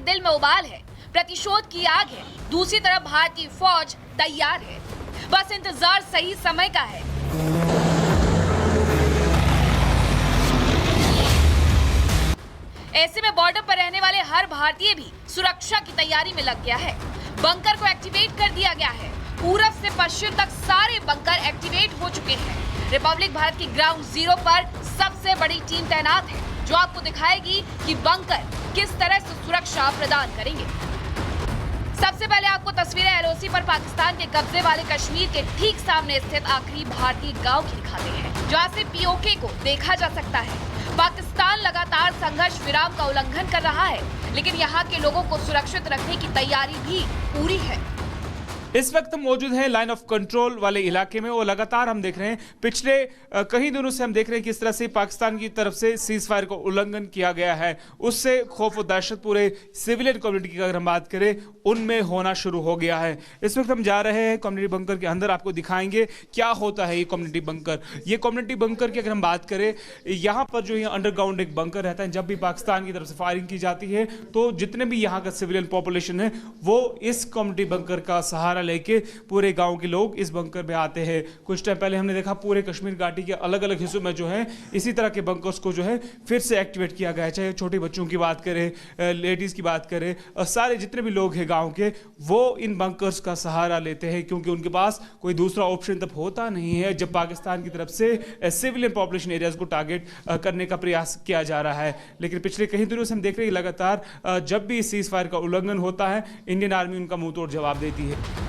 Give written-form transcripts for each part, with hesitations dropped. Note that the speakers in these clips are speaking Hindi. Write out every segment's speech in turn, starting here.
के दिल में उबाल है, प्रतिशोध की आग है। दूसरी तरफ भारतीय फौज तैयार है, बस इंतजार सही समय का है। ऐसे में बॉर्डर पर रहने वाले हर भारतीय भी सुरक्षा की तैयारी में लग गया है। बंकर को एक्टिवेट कर दिया गया है। पूरब से पश्चिम तक सारे बंकर एक्टिवेट हो चुके हैं। रिपब्लिक भारत की ग्राउंड जीरो पर सबसे बड़ी टीम तैनात है, जो आपको दिखाएगी कि बंकर किस तरह से सुरक्षा प्रदान करेंगे। सबसे पहले आपको तस्वीरें एलओसी पर पाकिस्तान के कब्जे वाले कश्मीर के ठीक सामने स्थित आखिरी भारतीय गांव की दिखाते हैं, जहां से पीओके को देखा जा सकता है। पाकिस्तान लगातार संघर्ष विराम का उल्लंघन कर रहा है, लेकिन यहाँ के लोगों को सुरक्षित रखने की तैयारी भी पूरी है। इस वक्त हम मौजूद हैं लाइन ऑफ कंट्रोल वाले इलाके में और लगातार हम देख रहे हैं पिछले कई दिनों से हम देख रहे हैं किस तरह से पाकिस्तान की तरफ से सीज फायर को उल्लंघन किया गया है। उससे खौफ और दहशत पूरे सिविलियन कम्युनिटी की अगर हम बात करें उनमें होना शुरू हो गया है। इस वक्त हम जा रहे हैं कम्युनिटी बंकर के अंदर, आपको दिखाएंगे क्या होता है ये कम्युनिटी बंकर। ये कम्युनिटी बंकर की अगर हम बात करें, यहाँ पर जो है अंडरग्राउंड एक बंकर रहता है। जब भी पाकिस्तान की तरफ से फायरिंग की जाती है तो जितने भी यहाँ का सिविलियन पॉपुलेशन है वो इस कम्युनिटी बंकर का सहारा लेके पूरे गांव के लोग इस बंकर में आते हैं। कुछ टाइम पहले हमने देखा पूरे कश्मीर घाटी के अलग अलग हिस्सों में जो है इसी तरह के बंकर्स को जो है फिर से एक्टिवेट किया गया है। चाहे छोटे बच्चों की बात करें, लेडीज की बात करें, और सारे जितने भी लोग हैं गांव के, वो इन बंकर्स का सहारा लेते हैं, क्योंकि उनके पास कोई दूसरा ऑप्शन तब होता नहीं है जब पाकिस्तान की तरफ से सिविलियन पॉपुलेशन एरियाज को टारगेट करने का प्रयास किया जा रहा है। लेकिन पिछले कई दिनों से हम देख रहे हैं लगातार जब भी सीज फायर का उल्लंघन होता है, इंडियन आर्मी उनका मुंह तोड़ जवाब देती है।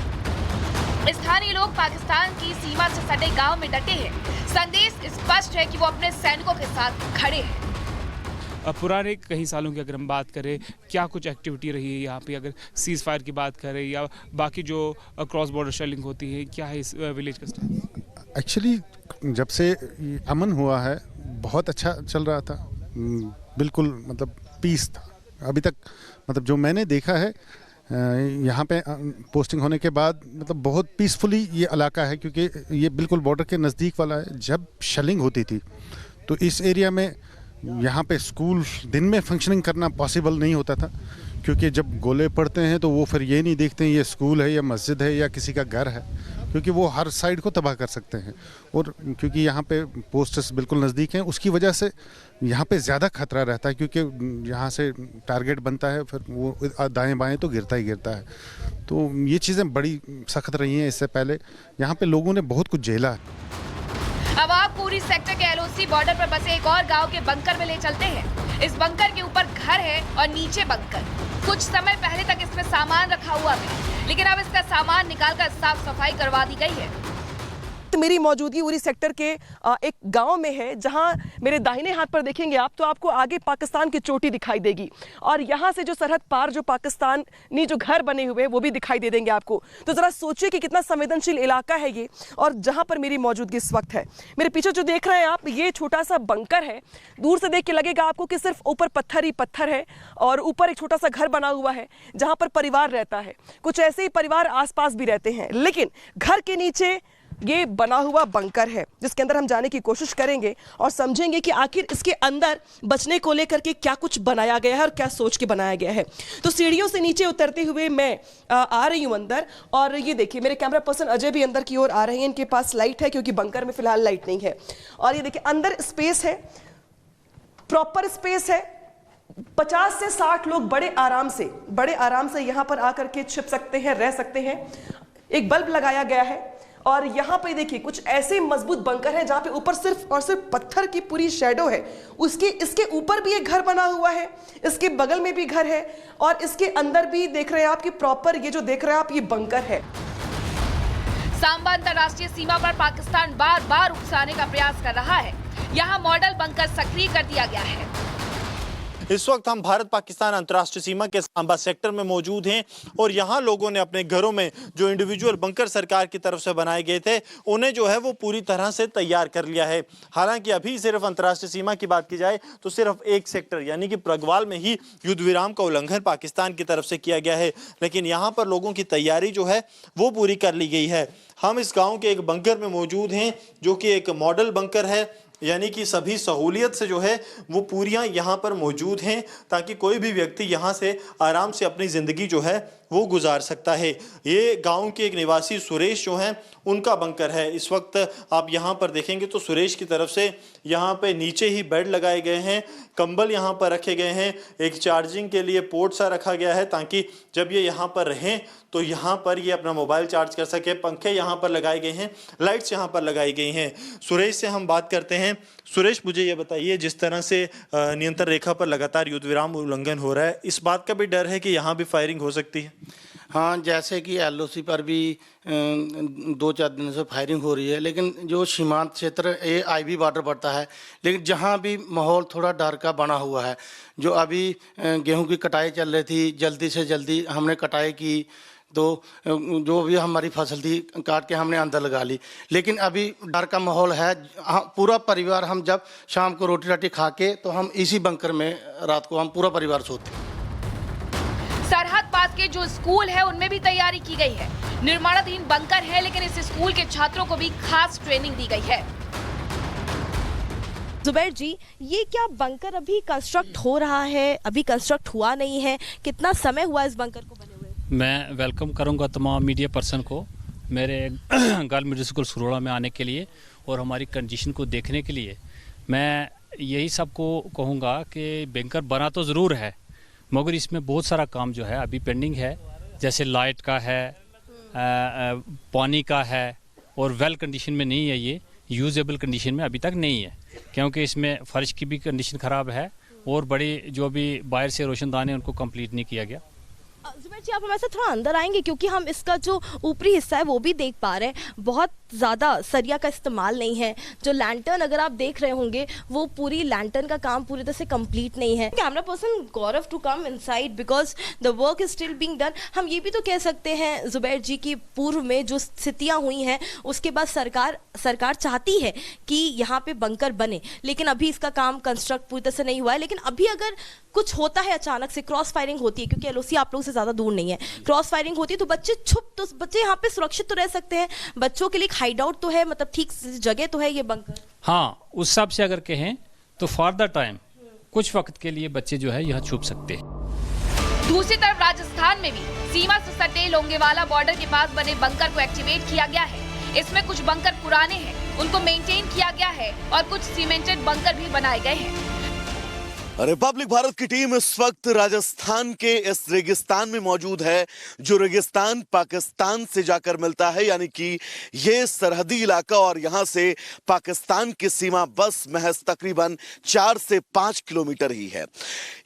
स्थानीय लोग पाकिस्तान की सीमा से सटे गांव में डटे हैं। संदेश स्पष्ट है कि वो अपने सैनिकों के साथ खड़े हैं। पुराने कई सालों की अगर हम बात करें, क्या कुछ एक्टिविटी रही है यहाँ पे, अगर सीज फायर की बात करें या बाकी जो क्रॉस बॉर्डर शेलिंग होती है, क्या है इस विलेज का स्टेटस? एक्चुअली जब से अमन हुआ है बहुत अच्छा चल रहा था, बिल्कुल मतलब पीस था अभी तक। मतलब जो मैंने देखा है यहाँ पे पोस्टिंग होने के बाद मतलब बहुत पीसफुली ये इलाका है, क्योंकि ये बिल्कुल बॉर्डर के नज़दीक वाला है। जब शेलिंग होती थी तो इस एरिया में यहाँ पे स्कूल दिन में फंक्शनिंग करना पॉसिबल नहीं होता था, क्योंकि जब गोले पड़ते हैं तो वो फिर ये नहीं देखते हैं ये स्कूल है या मस्जिद है या किसी का घर है, क्योंकि वो हर साइड को तबाह कर सकते हैं। और क्योंकि यहाँ पे पोस्टर्स बिल्कुल नज़दीक हैं, उसकी वजह से यहाँ पे ज़्यादा खतरा रहता है, क्योंकि यहाँ से टारगेट बनता है फिर वो दाएं बाएं तो गिरता ही गिरता है। तो ये चीज़ें बड़ी सख्त रही हैं। इससे पहले यहाँ पे लोगों ने बहुत कुछ झेला है। अब आप पूरी सेक्टर के एलओसी बॉर्डर पर बसे एक और गांव के बंकर में ले चलते हैं। इस बंकर के ऊपर घर है और नीचे बंकर। कुछ समय पहले तक इसमें सामान रखा हुआ था, लेकिन अब इसका सामान निकालकर साफ सफाई करवा दी गई है। तो मेरी मौजूदगी उरी सेक्टर के एक गांव में है, जहां मेरे दाहिने हाथ पर देखेंगे आप तो आपको आगे पाकिस्तान की चोटी दिखाई देगी, और यहां से जो सरहद पार जो पाकिस्तानी जो घर बने हुए हैं वो भी दिखाई दे देंगे आपको। तो जरा सोचिए कि कितना संवेदनशील इलाका है ये, और जहां पर मेरी मौजूदगी इस वक्त है। मेरे पीछे जो देख रहे हैं आप, ये छोटा सा बंकर है। दूर से देख के लगेगा आपको कि सिर्फ ऊपर पत्थर ही पत्थर है, और ऊपर एक छोटा सा घर बना हुआ है जहां पर परिवार रहता है। कुछ ऐसे ही परिवार आसपास भी रहते हैं, लेकिन घर के नीचे ये बना हुआ बंकर है, जिसके अंदर हम जाने की कोशिश करेंगे और समझेंगे कि आखिर इसके अंदर बचने को लेकर के क्या कुछ बनाया गया है और क्या सोच के बनाया गया है। तो सीढ़ियों से नीचे उतरते हुए मैं आ रही हूँ अंदर, और ये देखिए मेरे कैमरा पर्सन अजय भी अंदर की ओर आ रहे हैं। इनके पास लाइट है क्योंकि बंकर में फिलहाल लाइट नहीं है। और ये देखिए अंदर स्पेस है, प्रॉपर स्पेस है। 50 से 60 लोग बड़े आराम से यहाँ पर आकर के छिप सकते हैं, रह सकते हैं। एक बल्ब लगाया गया है, और यहाँ पे देखिए कुछ ऐसे मजबूत बंकर हैं जहाँ पे ऊपर सिर्फ और सिर्फ पत्थर की पूरी शैडो है। इसके ऊपर भी एक घर बना हुआ है, इसके बगल में भी घर है, और इसके अंदर भी देख रहे हैं आप कि प्रॉपर ये जो देख रहे हैं आप ये बंकर है। सांबा अंतर्राष्ट्रीय सीमा पर पाकिस्तान बार बार उकसाने का प्रयास कर रहा है। यहाँ मॉडल बंकर सक्रिय कर दिया गया है। इस वक्त हम भारत पाकिस्तान अंतर्राष्ट्रीय सीमा के सांबा सेक्टर में मौजूद हैं, और यहाँ लोगों ने अपने घरों में जो इंडिविजुअल बंकर सरकार की तरफ से बनाए गए थे उन्हें जो है वो पूरी तरह से तैयार कर लिया है। हालांकि अभी सिर्फ अंतर्राष्ट्रीय सीमा की बात की जाए तो सिर्फ एक सेक्टर यानी कि प्रगवाल में ही युद्ध विराम का उल्लंघन पाकिस्तान की तरफ से किया गया है, लेकिन यहाँ पर लोगों की तैयारी जो है वो पूरी कर ली गई है। हम इस गाँव के एक बंकर में मौजूद हैं जो कि एक मॉडल बंकर है। यानी कि सभी सहूलियत से जो है वो पूरियां यहाँ पर मौजूद हैं ताकि कोई भी व्यक्ति यहाँ से आराम से अपनी ज़िंदगी जो है वो गुजार सकता है। ये गांव के एक निवासी सुरेश जो हैं उनका बंकर है। इस वक्त आप यहाँ पर देखेंगे तो सुरेश की तरफ से यहाँ पे नीचे ही बेड लगाए गए हैं, कंबल यहाँ पर रखे गए हैं, एक चार्जिंग के लिए पोर्ट सा रखा गया है ताकि जब ये यहाँ पर रहें तो यहाँ पर ये अपना मोबाइल चार्ज कर सके। पंखे यहाँ पर लगाए गए हैं, लाइट्स यहाँ पर लगाई गई हैं। सुरेश से हम बात करते हैं। सुरेश, मुझे ये बताइए, जिस तरह से नियंत्रण रेखा पर लगातार युद्ध विराम उल्लंघन हो रहा है, इस बात का भी डर है कि यहाँ भी फायरिंग हो सकती है? हाँ, जैसे कि LOC पर भी 2-4 दिनों से फायरिंग हो रही है, लेकिन जो सीमांत क्षेत्र ये IB बॉर्डर पड़ता है, लेकिन जहाँ भी माहौल थोड़ा डर का बना हुआ है। जो अभी गेहूं की कटाई चल रही थी, जल्दी से जल्दी हमने कटाई की तो जो भी हमारी फसल थी काट के हमने अंदर लगा ली, लेकिन अभी डर का माहौल है। पूरा परिवार हम जब शाम को रोटी राटी खा के तो हम इसी बंकर में रात को हम पूरा परिवार सोते हैं। सरहद पास के जो स्कूल है उनमें भी तैयारी की गई है। निर्माणाधीन बंकर है, लेकिन इस स्कूल के छात्रों को भी खास ट्रेनिंग दी गई है। जुबैर जी, ये क्या बंकर अभी कंस्ट्रक्ट हो रहा है, अभी कंस्ट्रक्ट हुआ नहीं है? कितना समय हुआ इस बंकर को बने हुए? मैं वेलकम करूंगा तमाम मीडिया पर्सन को मेरे गर्ल मिडिल स्कूल सुरोड़ा में आने के लिए और हमारी कंडीशन को देखने के लिए। मैं यही सबको कहूँगा कि बंकर बना तो ज़रूर है, मगर इसमें बहुत सारा काम जो है अभी पेंडिंग है। जैसे लाइट का है, पानी का है, और वेल कंडीशन में नहीं है, ये यूजेबल कंडीशन में अभी तक नहीं है, क्योंकि इसमें फर्श की भी कंडीशन ख़राब है और बड़ी जो भी बाहर से रोशनदान है उनको कंप्लीट नहीं किया गया। जुबैर जी, आप हमारे साथ थोड़ा अंदर आएंगे, क्योंकि हम इसका जो ऊपरी हिस्सा है वो भी देख पा रहे हैं, बहुत ज़्यादा सरिया का इस्तेमाल नहीं है। जो लैंटर्न अगर आप देख रहे होंगे वो पूरी लैंटर्न का काम पूरी तरह से कंप्लीट नहीं है। Camera person Gaurav to come inside because the work is still being done. हम ये भी तो कह सकते हैं जुबैर जी की पूर्व में जो स्थितियाँ हुई हैं उसके बाद सरकार चाहती है कि यहाँ पे बंकर बने, लेकिन अभी इसका काम कंस्ट्रक्ट पूरी तरह से नहीं हुआ है। लेकिन अभी अगर कुछ होता है, अचानक से क्रॉस फायरिंग होती है, क्योंकि LOC आप लोगों से ज़्यादा दूर नहीं है, क्रॉस फायरिंग होती है तो बच्चे यहाँ पे सुरक्षित तो रह सकते हैं। बच्चों के लिए हाइड आउट तो है, मतलब ठीक जगह तो है ये बंकर। हाँ, उस हिसाब से अगर कहें तो फॉर द टाइम कुछ वक्त के लिए बच्चे जो है यहाँ छुप सकते हैं। दूसरी तरफ राजस्थान में भी सीमा से सटे लोंगेवाला बॉर्डर के पास बने बंकर को एक्टिवेट किया गया है। इसमें कुछ बंकर पुराने हैं, उनको मेंटेन किया गया है, और कुछ सीमेंटेड बंकर भी बनाए गए हैं। रिपब्लिक भारत की टीम इस वक्त राजस्थान के इस रेगिस्तान में मौजूद है, जो रेगिस्तान पाकिस्तान से जाकर मिलता है, यानी कि ये सरहदी इलाका और यहाँ से पाकिस्तान की सीमा बस महज तकरीबन 4 से 5 किलोमीटर ही है।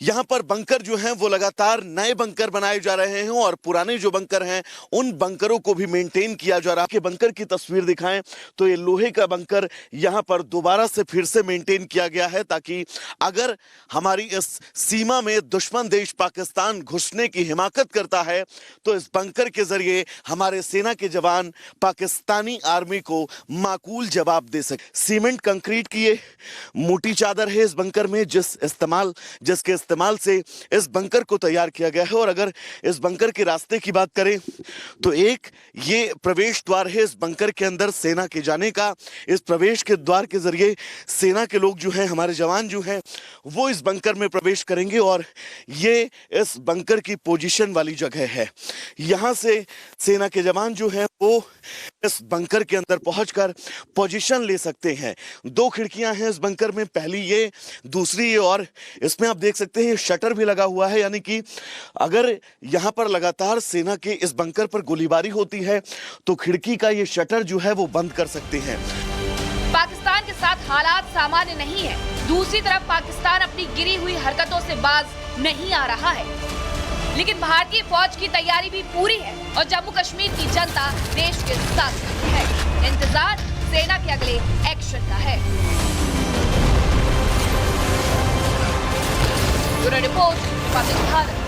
यहाँ पर बंकर जो हैं वो लगातार नए बंकर बनाए जा रहे हैं और पुराने जो बंकर हैं उन बंकरों को भी मेंटेन किया जा रहा है। बंकर की तस्वीर दिखाएं तो ये लोहे का बंकर यहाँ पर दोबारा से फिर से मेंटेन किया गया है, ताकि अगर हमारी इस सीमा में दुश्मन देश पाकिस्तान घुसने की हिमाकत करता है तो इस बंकर के जरिए हमारे सेना के जवान पाकिस्तानी आर्मी को माकूल जवाब दे सके। सीमेंट कंक्रीट की ये मोटी चादर है इस बंकर में, जिसके इस्तेमाल से इस बंकर को तैयार किया गया है। और अगर इस बंकर के रास्ते की बात करें तो एक ये प्रवेश द्वार है इस बंकर के अंदर सेना के जाने का। इस प्रवेश के द्वार के जरिए सेना के लोग जो हैं, हमारे जवान जो हैं, वो इस बंकर में प्रवेश करेंगे और ये इस बंकर की पोजीशन वाली जगह है। यहां से सेना के जवान जो हैं वो इस बंकर के अंदर पहुंचकर पोजीशन ले सकते हैं। 2 खिड़कियां हैं इस बंकर में, पहली ये, दूसरी ये, और इसमें आप देख सकते हैं शटर भी लगा हुआ है, यानी कि अगर यहां पर लगातार सेना के इस बंकर पर गोलीबारी होती है तो खिड़की का ये शटर जो है वो बंद कर सकते हैं। पाकिस्तान के साथ हालात सामान्य नहीं है। दूसरी तरफ पाकिस्तान अपनी गिरी हुई हरकतों से बाज नहीं आ रहा है, लेकिन भारतीय फौज की तैयारी भी पूरी है और जम्मू कश्मीर की जनता देश के साथ है। इंतजार सेना के अगले एक्शन का है। Bureau report, Republic Bharat.